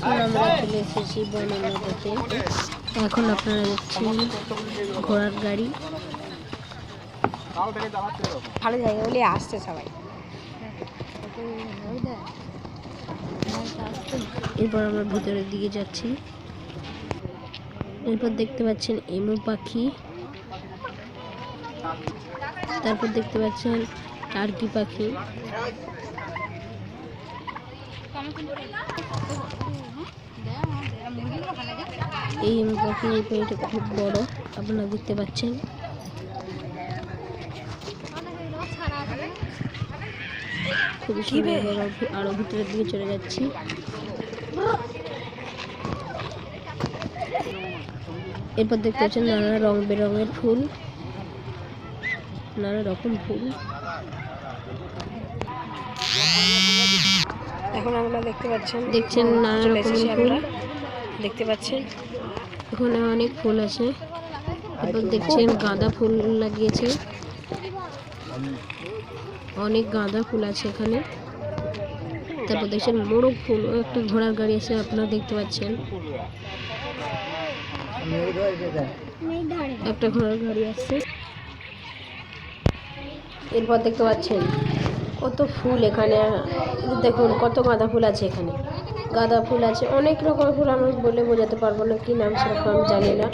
এখন আমরা চলে এসেছি বর্ণনা দেখে। এখন আপনারা দেখছেন ঘোড়ার গাড়ি। ভালো জায়গা বলে আসছে সবাই। এরপর আমরা ভিতরের দিকে যাচ্ছি। এরপর দেখতে পাচ্ছেন এমু পাখি, তারপর দেখতে পাচ্ছেন টার্কি পাখি। এই এমু পাখি এটা খুব বড়, আপনারা দেখতে পাচ্ছেন। খুবই সুন্দর। আরো ভিতরের দিকে চলে যাচ্ছি। এরপর দেখতে পাচ্ছেন নানা রং বেরঙের ফুল, নানা রকম ফুল। এখন আমরা দেখছেন নানা রকম ফুল দেখতে পাচ্ছেন। এখানে অনেক ফুল আছে। এরপর দেখছেন গাঁদা ফুল লাগিয়েছে, অনেক গাঁদা ফুল আছে এখানে। তারপর দেখছেন মোরগ ফুল, একটা ঘোড়ার গাড়ি আছে, আপনারা দেখতে পাচ্ছেন। একটা ঘোড়ার গাড়ি আছে। এরপর দেখতে পাচ্ছেন কত ফুল এখানে, দেখুন কত গাঁদা ফুল আছে এখানে। গাঁদা ফুল আছে, অনেক রকমের ফুল আমি বলে বোঝাতে পারবো না, কি নাম সেরকম আমি জানি না।